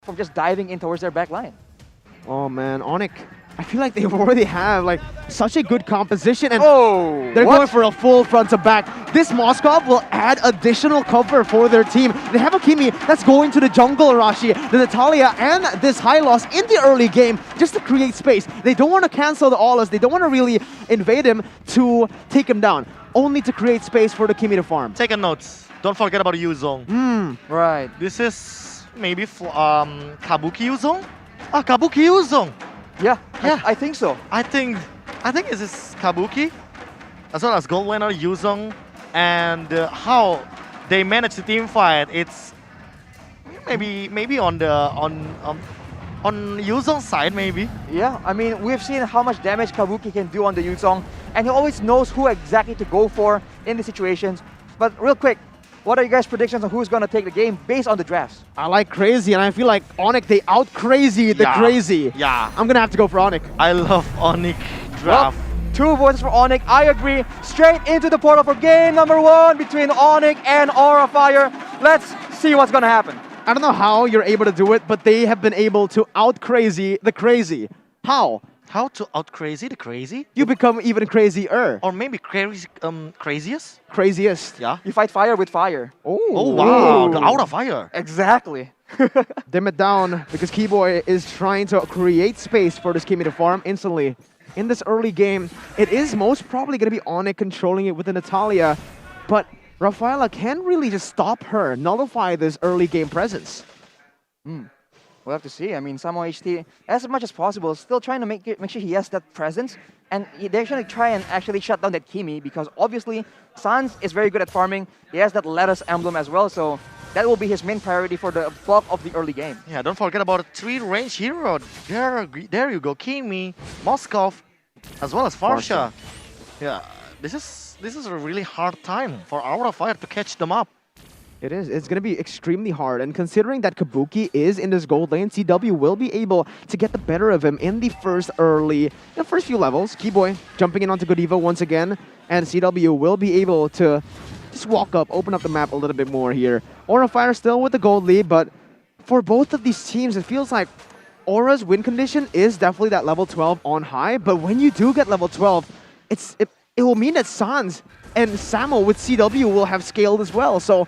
from just diving in towards their back line. Oh man, Onic, I feel like they already have like such a good composition, and Oh, they're what? going for a full front to back. This Moskov will add additional cover for their team. They have a Kimi that's going to the jungle, Arashi, the Natalia, and this high loss in the early game just to create space. They don't want to cancel the Aulas. They don't want to really invade him to take him down, only to create space for the Kimi to farm. Take a note. Don't forget about Yuzong. Right. This is maybe Kabuki Yuzong? Ah, Kabuki Yuzong! Yeah, Yeah. I think so. I think this is Kabuki, as well as Gold Winner Yuzong, and how they manage the team fight. It's maybe on the on Yuzong's side maybe. Yeah, I mean, we've seen how much damage Kabuki can do on the Yuzong, and he always knows who exactly to go for in the situations. But real quick, what are you guys' predictions on who's going to take the game based on the drafts? I like Crazy, and I feel like Onic, they out-crazy the Yeah. Crazy. Yeah, I'm gonna have to go for Onic. I love Onic draft. Two votes for Onic. I agree. Straight into the portal for game number 1 between Onic and Aura Fire. Let's see what's going to happen. I don't know how you're able to do it, but they have been able to out-crazy the Crazy. How? How to out crazy the crazy? You become even crazier. Or maybe craziest? Craziest. Yeah. You fight fire with fire. Oh wow, the Aura Fire. Exactly. Dim it down because Keyboy is trying to create space for this Kimi to farm instantly. In this early game, it is most probably going to be Onic controlling it with the Natalia, but Rafaela can really just stop her, nullify this early game presence. We'll have to see. I mean, Samo HT, as much as possible, still trying to make sure he has that presence. And they're going to try and actually shut down that Kimi because obviously Sans is very good at farming. He has that lettuce emblem as well, so that will be his main priority for the bulk of the early game. Yeah, don't forget about a 3 range hero. There you go, Kimi, Moskov, as well as Farsha. Yeah, this is a really hard time for Aura Fire to catch them up. It is. It's going to be extremely hard. And considering that Kabuki is in this gold lane, CW will be able to get the better of him in the first few levels. Keyboy jumping in onto Godiva once again. And CW will be able to just walk up, open up the map a little bit more here. Aura Fire still with the gold lead, but for both of these teams, it feels like Aura's win condition is definitely that level 12 on high. But when you do get level 12, it will mean that Sans and Samo with CW will have scaled as well. So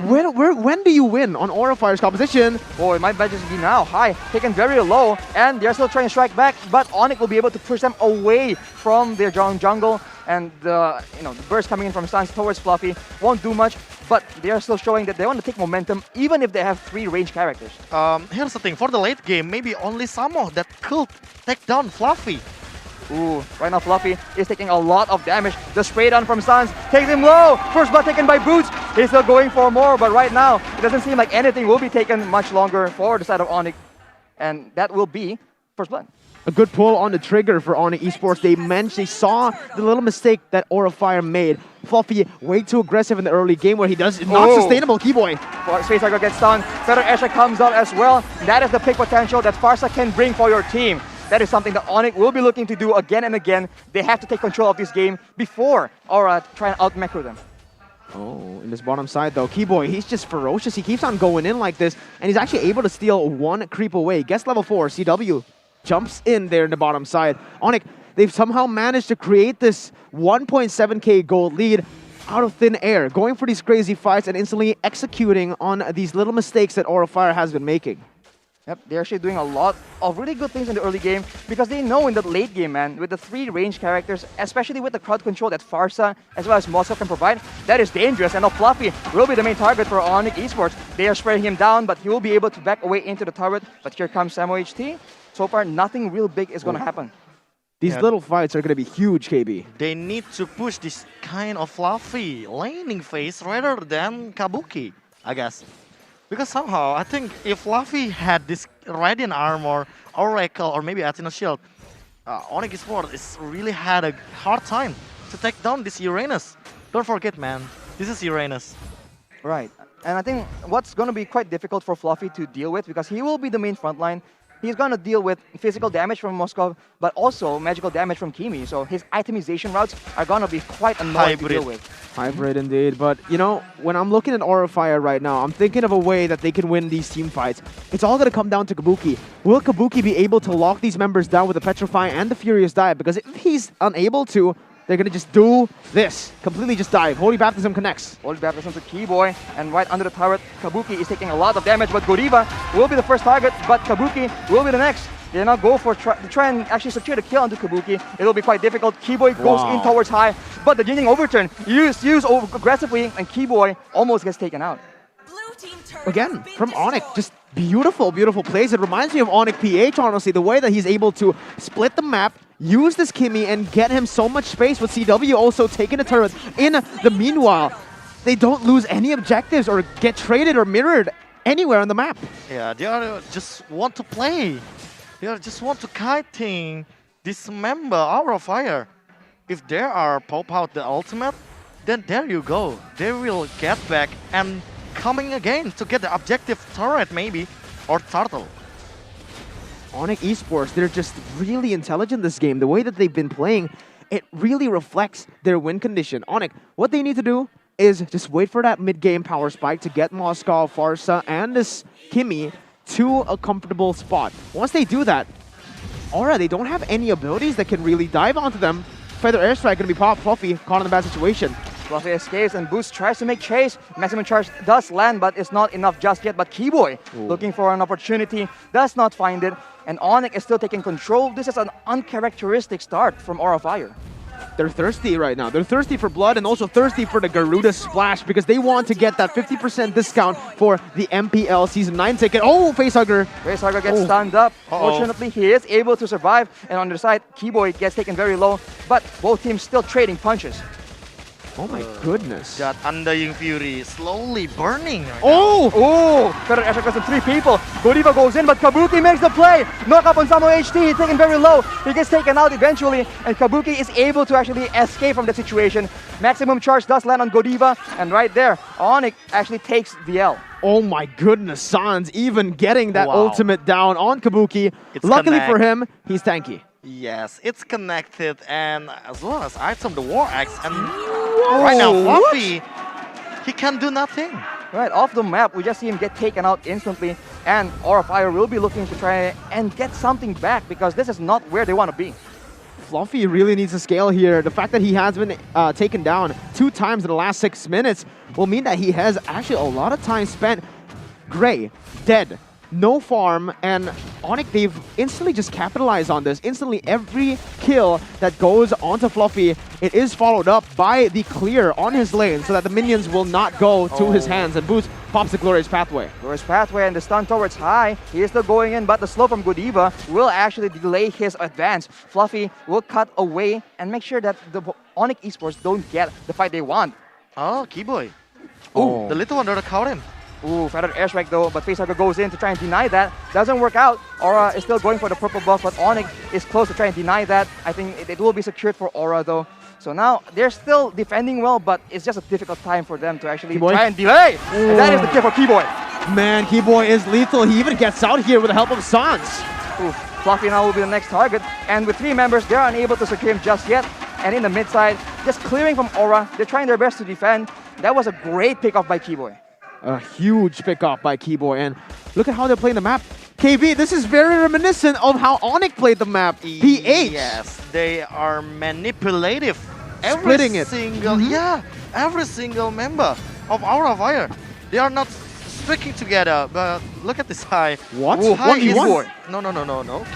when do you win on Aura Fire's composition? Oh, it might just be now. High, taken very low, and they're still trying to strike back, but Onic will be able to push them away from their jungle, and the burst coming in from Sans towards Fluffy won't do much, but they are still showing that they want to take momentum even if they have 3 range characters. Here's the thing, for the late game, maybe only Samo that could take down Fluffy. Ooh, right now Fluffy is taking a lot of damage. The spray down from Sans takes him low. First blood taken by Boots. He's still going for more, but right now it doesn't seem like anything will be taken much longer for the side of Onic, and that will be first blood. A good pull on the trigger for Onic Esports. They saw the little mistake that Aura Fire made. Fluffy way too aggressive in the early game where he does not sustainable, Keyboy. Space Cycle gets stunned. Feather Esha comes out as well. That is the pick potential that Farsa can bring for your team. That is something that Onic will be looking to do again and again. They have to take control of this game before Aura try and out-macro them. Oh, in this bottom side though, Keyboy, he's just ferocious. He keeps on going in like this, and he's actually able to steal 1 creep away. Gets level 4, CW jumps in there in the bottom side. Onic, they've somehow managed to create this 1.7k gold lead out of thin air, going for these crazy fights and instantly executing on these little mistakes that Aura Fire has been making. Yep, they're actually doing a lot of really good things in the early game because they know in the late game, man, with the 3 range characters, especially with the crowd control that Farsa as well as Moskov can provide, that is dangerous. And now Fluffy will be the main target for Onic Esports. They are spraying him down, but he will be able to back away into the turret. But here comes Samo HT. So far, nothing real big is going to happen. These little fights are going to be huge, KB. They need to push this kind of Fluffy laning phase rather than Kabuki, I guess. Because somehow, I think if Fluffy had this Radiant Armor, Oracle, or maybe Athena Shield, Onic Esports really had a hard time to take down this Uranus. Don't forget, man, this is Uranus. Right. And I think what's going to be quite difficult for Fluffy to deal with, because he will be the main frontline, he's gonna deal with physical damage from Moskov, but also magical damage from Kimi. So his itemization routes are gonna be quite annoying to deal with. Hybrid indeed, but you know, when I'm looking at Aura Fire right now, I'm thinking of a way that they can win these team fights. It's all gonna come down to Kabuki. Will Kabuki be able to lock these members down with the Petrify and the Furious Dive? Because if he's unable to, they're gonna just do this. Completely just dive. Holy Baptism connects. Holy Baptism to Keyboy, and right under the turret, Kabuki is taking a lot of damage, but Godiva will be the first target, but Kabuki will be the next. They now go for to try and actually secure the kill onto Kabuki. It will be quite difficult. Keyboy goes in towards high, but the Jinning overturn used aggressively, and Keyboy almost gets taken out. Again, from Onic, just beautiful, beautiful plays. It reminds me of Onic PH, honestly, the way that he's able to split the map, use this Kimi, and get him so much space with CW also taking the turret. In the meanwhile, they don't lose any objectives or get traded or mirrored anywhere on the map. Yeah, they are just want to play. They are just want to kiting this member Aura Fire. If they are pop out the ultimate, then there you go. They will get back and coming again to get the objective turret maybe, or turtle. Onic Esports, they're just really intelligent this game. The way that they've been playing, it really reflects their win condition. Onic, what they need to do is just wait for that mid-game power spike to get Moscow, Farsa, and this Kimi to a comfortable spot. Once they do that, Aura, they don't have any abilities that can really dive onto them. Feather Airstrike gonna be popped. Fluffy caught in a bad situation. Fluffy escapes and Boost tries to make chase. Maximum charge does land, but it's not enough just yet. But Keyboy, looking for an opportunity, does not find it. And Onic is still taking control. This is an uncharacteristic start from Aura Fire. They're thirsty right now. They're thirsty for blood and also thirsty for the Garuda Splash because they want to get that 50% discount for the MPL Season 9 ticket. Oh, Facehugger! Facehugger gets stunned up. Fortunately, he is able to survive. And on the side, Keyboy gets taken very low. But both teams still trading punches. Oh my goodness. That Undying Fury slowly burning right Oh! Feather Airstrike goes to 3 people. Godiva goes in, but Kabuki makes the play. Knock up on Samo HT, he's taken very low. He gets taken out eventually, and Kabuki is able to actually escape from the situation. Maximum charge does land on Godiva, and right there, Onic actually takes the L. Oh my goodness, Sans even getting that ultimate down on Kabuki. Luckily for him, he's tanky. Yes, it's connected, and as well as item the War Axe, and right now Fluffy, he can do nothing. Right, off the map, we just see him get taken out instantly, and Aura Fire will be looking to try and get something back because this is not where they want to be. Fluffy really needs to scale here. The fact that he has been taken down 2 times in the last 6 minutes will mean that he has actually a lot of time spent. Gray, dead. No farm, and Onic, they've instantly just capitalized on this. Instantly, every kill that goes onto Fluffy, it is followed up by the clear on his lane so that the minions will not go to his hands, and Boost pops the Glorious Pathway. Glorious Pathway and the stun towards high. He is still going in, but the slow from Godiva will actually delay his advance. Fluffy will cut away and make sure that the Onic Esports don't get the fight they want. Oh, Keyboy. Oh, the little one that caught him. Ooh, Feather Airstrike though, but Facehugger goes in to try and deny that. Doesn't work out. Aura is still going for the purple buff, but Onic is close to try and deny that. I think it will be secured for Aura though. So now they're still defending well, but it's just a difficult time for them to actually try and delay. And that is the kill for Keyboy. Man, Keyboy is lethal. He even gets out here with the help of Sans. Ooh, Fluffy now will be the next target. And with 3 members, they're unable to secure him just yet. And in the mid side, just clearing from Aura. They're trying their best to defend. That was a great pickoff by Keyboy. A huge pickoff by Keyboy, and look at how they're playing the map. KB, this is very reminiscent of how Onic played the map. PH. Yes, they are manipulative. Splitting it. Every single member of Aura Fire. They are not sticking together, but look at this High. What? Ooh, High is Keyboy. No,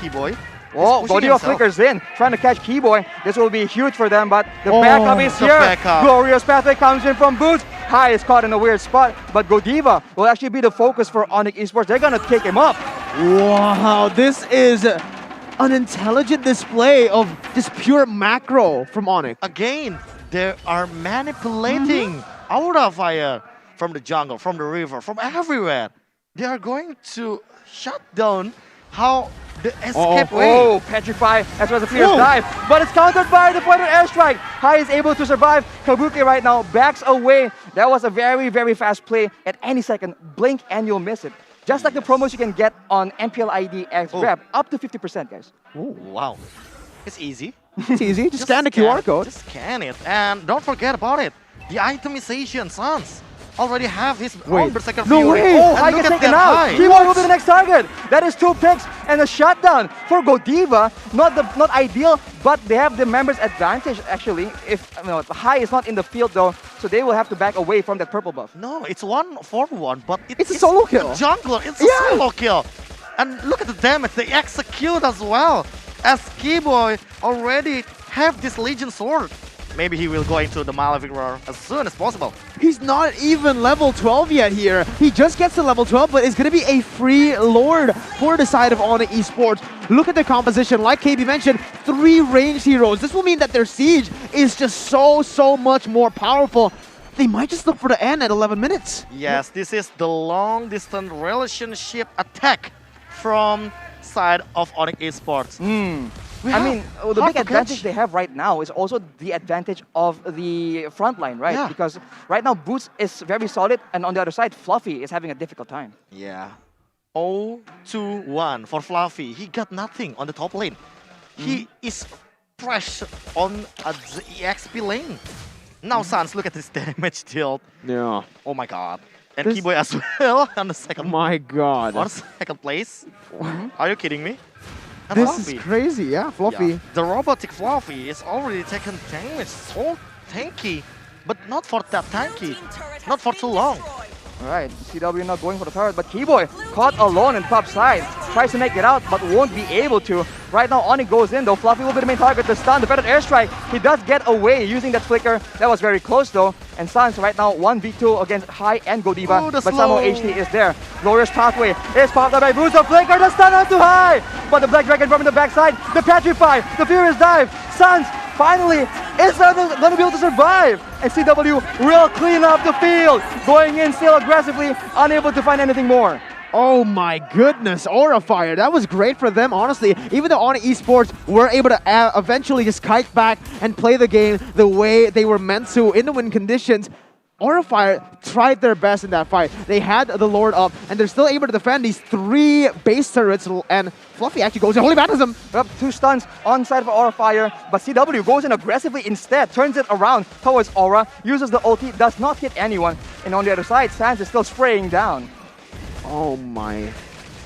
Keyboy. Oh, Godiva flickers in, trying to catch Keyboy. This will be huge for them, but the backup is here. Glorious Pathway comes in from Boots. High is caught in a weird spot, but Godiva will actually be the focus for Onic Esports. They're going to take him up. Wow, this is an intelligent display of just pure macro from Onic. Again, they are manipulating Aura Fire from the jungle, from the river, from everywhere. They are going to shut down how the escape way. Oh, Petrify as well as a fierce dive, but it's countered by the Feather Airstrike. High is able to survive. Kabuki right now backs away. That was a very, very fast play. At any second, blink and you'll miss it. Just like the promos you can get on MPL ID X Oh. Grab, up to 50%, guys. Wow. It's easy. It's easy. Just scan the QR code. Just scan it. And don't forget about it. The itemization, Sans already have his own Berserker No Fury. way. Oh, And High look gets at taken that out. High. Keyboy will be the next target. That is 2 picks and a shutdown for Godiva. Not ideal, but they have the members' advantage actually. If High is not in the field though, so they will have to back away from that purple buff. No, it's 1-for-1, but It's a solo kill. A jungler, it's a solo kill. And look at the damage they execute as well. As Keyboy already have this Legion Sword. Maybe he will go into the Malefic Roar as soon as possible. He's not even level 12 yet here. He just gets to level 12, but it's going to be a free Lord for the side of Onic Esports. Look at the composition. Like KB mentioned, 3 ranged heroes. This will mean that their siege is just so much more powerful. They might just look for the end at 11 minutes. Yes, this is the long-distance relationship attack from side of Onic Esports. I mean, the hard big to advantage catch. they have right now is also the advantage of the front line, right? Yeah. Because right now Boots is very solid, and on the other side, Fluffy is having a difficult time. Yeah. 0-1 for Fluffy. He got nothing on the top lane. He is fresh on the EXP lane. Now, Sans, look at this damage dealt. Yeah. Oh my god. And This- Keyboy as well on the Oh second, my god. on second place. Are you kidding me? And This Fluffy. is crazy. Yeah, Fluffy. Yeah. The robotic Fluffy is already taken damage. So tanky, but not for that tanky. Not for too long. Alright, CW not going for the turret, but Keyboy caught alone in top side. Tries to make it out, but won't be able to. Right now, Onic goes in though. Fluffy will be the main target. The stun, the better airstrike. He does get away using that flicker. That was very close though. And Sans right now 1v2 against High and Godiva. Oh, the but somehow slow. HT is there. Glorious pathway is popped up by Boots. The flicker, the stun onto High. But the Black Dragon from the backside. The Petrify, the Furious Dive. Sans finally is going to be able to survive. And CW will clean up the field. Going in still aggressively, unable to find anything more. Oh my goodness, Aura Fire. That was great for them, honestly. Even though Onic Esports were able to eventually just kite back and play the game the way they were meant to in the win conditions, Aura Fire tried their best in that fight. They had the Lord up, and they're still able to defend these 3 base turrets, and Fluffy actually goes in Holy Baptism. Up 2 stuns on side of Aura Fire, but CW goes in aggressively instead, turns it around towards Aura, uses the ulti, does not hit anyone, and on the other side, Sans is still spraying down. Oh my.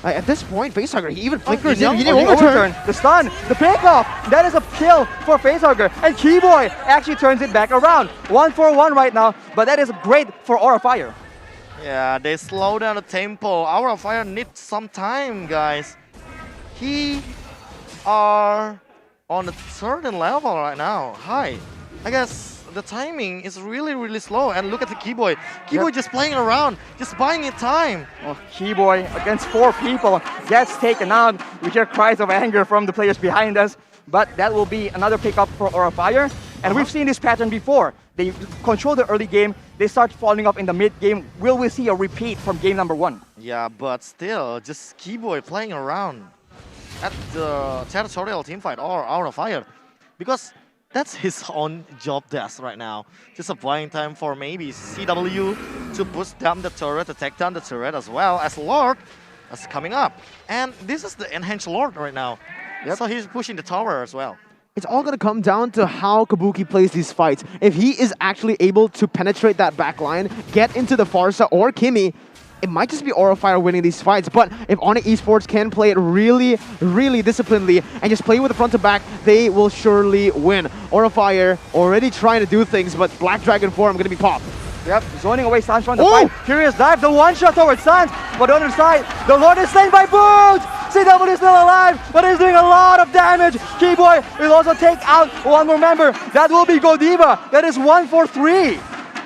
At this point, Facehugger, he even flickers he in. He didn't didn't overturn. The stun, the pickoff, that is a kill for Facehugger, and Keyboy actually turns it back around. 1-for-1 right now, but that is great for Aura Fire. Yeah, they slow down the tempo. Our Fire needs some time, guys. He are on a certain level right now. High. I guess the timing is really slow. And look at the Keyboy. Keyboy just playing around, just buying it time. Well, Keyboy against 4 people gets taken out. We hear cries of anger from the players behind us, but that will be another pickup for Aura Fire. And we've seen this pattern before. They control the early game, they start falling off in the mid game. Will we see a repeat from game number 1? Yeah, but still, just Keyboy playing around at the territorial teamfight or Aura Fire. Because that's his own job desk right now. Just a buying time for maybe CW to push down the turret, to take down the turret as well as Lord is coming up. And this is the enhanced Lord right now. Yep. So he's pushing the tower as well. It's all going to come down to how Kabuki plays these fights. If he is actually able to penetrate that back line, get into the Farsa or Kimi, it might just be Aura Fire winning these fights. But if Onic Esports can play it really disciplinedly and just play with the front to back, they will surely win. Aura Fire already trying to do things, but Black Dragon form going to be popped. Yep, zoning away Sans from the Oh! fight. Furious dive, the one shot towards Sans. But on the other side, the Lord is slain by Boots. CW is still alive, but he's doing a lot of damage. Keyboy will also take out one more member. That will be Godiva. That is 1-for-3.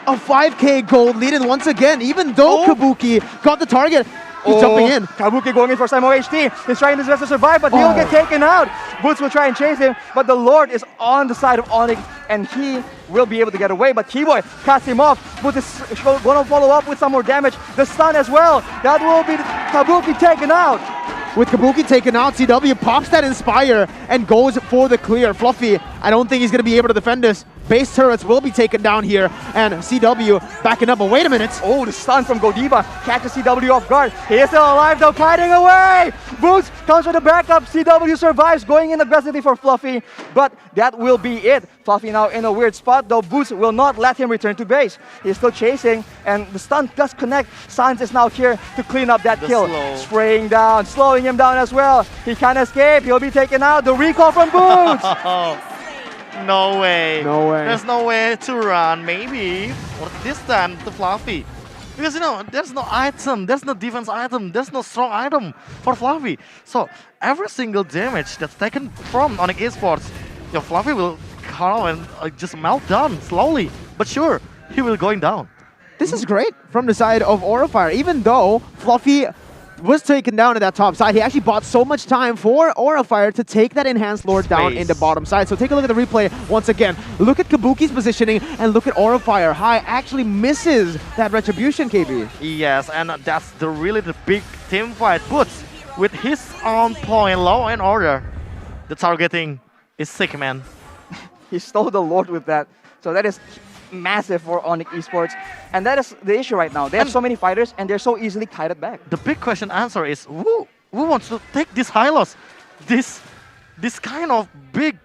A 5k gold lead, and once again, even though Kabuki got the target, he's jumping in. Kabuki going in for Samo HT. He's trying his best to survive, but he'll get taken out. Boots will try and chase him, but the Lord is on the side of Onic, and he will be able to get away. But Keyboy cuts him off. Boots is going to follow up with some more damage. The stun as well. That will be Kabuki taken out. With Kabuki taken out, CW pops that Inspire and goes for the clear. Fluffy, I don't think he's going to be able to defend this. Base turrets will be taken down here, and CW backing up. But wait a minute. Oh, the stun from Godiva catches CW off guard. He is still alive though, kiting away! Boots comes with the backup. CW survives, going in aggressively for Fluffy, but that will be it. Fluffy now in a weird spot, though Boots will not let him return to base. He's still chasing, and the stun does connect. Sans is now here to clean up that kill. Spraying down, slowing him down as well. He can't escape, he'll be taken out. The recall from Boots! No way. No way. There's no way to run, maybe. Or this time to Fluffy. Because, you know, there's no item, there's no defense item, there's no strong item for Fluffy. So, every single damage that's taken from Onic Esports, your Fluffy will come and just melt down slowly. But sure, he will going down. This is great from the side of Aurafire. Even though Fluffy was taken down at that top side, he actually bought so much time for Aurafire to take that Enhanced Lord down in the bottom side. So take a look at the replay once again. Look at Kabuki's positioning and look at Aurafire. High actually misses that Retribution, KB. Yes, and that's really the big team fight. Boots, with his on point, low in order, the targeting is sick, man. He stole the Lord with that. So that is massive for Onic Esports. And that is the issue right now. They have so many fighters and they're so easily kited back. The big question answer is, who wants to take this high loss? This kind of big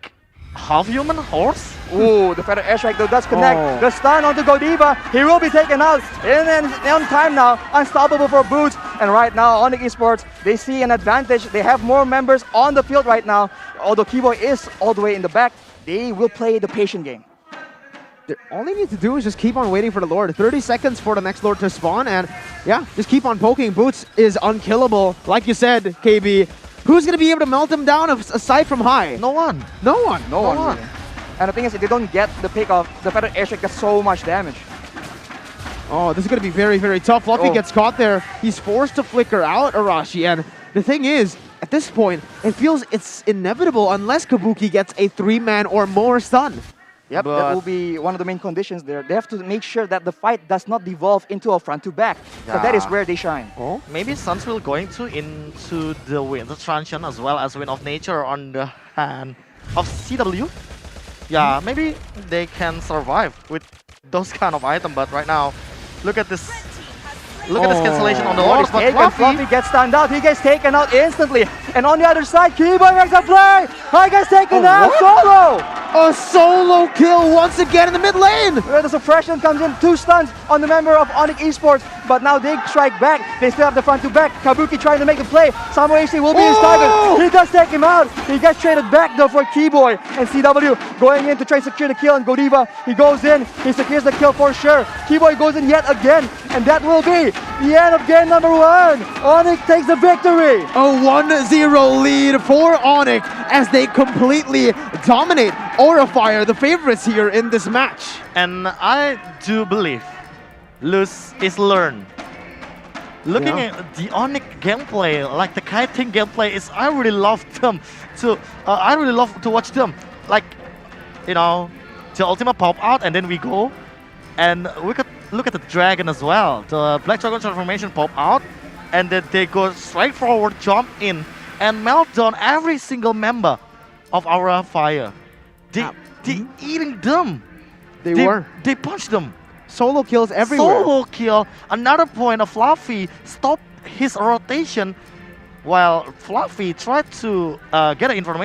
half-human horse? Ooh, the feather airstrike though does connect. The stun onto Godiva. He will be taken out in on time now. Unstoppable for Boots. And right now, Onic Esports, they see an advantage. They have more members on the field right now. Although Keyboy is all the way in the back, they will play the patient game. All they need to do is just keep on waiting for the Lord. 30 seconds for the next Lord to spawn, and yeah, just keep on poking. Boots is unkillable. Like you said, KB, who's going to be able to melt him down aside from High? No one. No one. No one. Really. And the thing is, if they don't get the pick off, the feather airstrike does so much damage. Oh, this is going to be very, very tough. Fluffy gets caught there. He's forced to flicker out Arashi, and the thing is, at this point, it feels it's inevitable unless Kabuki gets a 3-man or more stun. Yep, that will be one of the main conditions there. They have to make sure that the fight does not devolve into a front-to-back. So that is where they shine. Oh, maybe Suns will going into the Winter Transition as well as Wind of Nature on the hand of CW. Yeah, maybe they can survive with those kind of items, but right now, look at this. Look at this cancellation on the Lord. But Fluffy gets stunned out. He gets taken out instantly. And on the other side, Keyboy makes a play. He gets taken out solo. A solo kill once again in the mid lane. Where the suppression comes in, 2 stuns on the member of Onic Esports. But now they strike back. They still have the front to back. Kabuki trying to make the play. Samurai AC will be his target. He does take him out. He gets traded back though for Keyboy. And CW going in to try to secure the kill on Godiva. He goes in. He secures the kill for sure. Keyboy goes in yet again. And that will be the end of game number 1. Onic takes the victory. A 1-0 lead for Onic as they completely dominate Aurafire, the favorites here in this match. And I do believe lose is learn. Looking at the Onic gameplay, like the kiting gameplay, I really love them. I really love to watch them. Like, you know, the ultimate pop out and then we go, and we could look at the dragon as well. The Black Dragon transformation pop out, and then they go straight forward, jump in, and melt down every single member of our fire. They eating them. They punch them. Solo kills everywhere. Solo kill. Another point of Fluffy stopped his rotation while Fluffy tried to get information.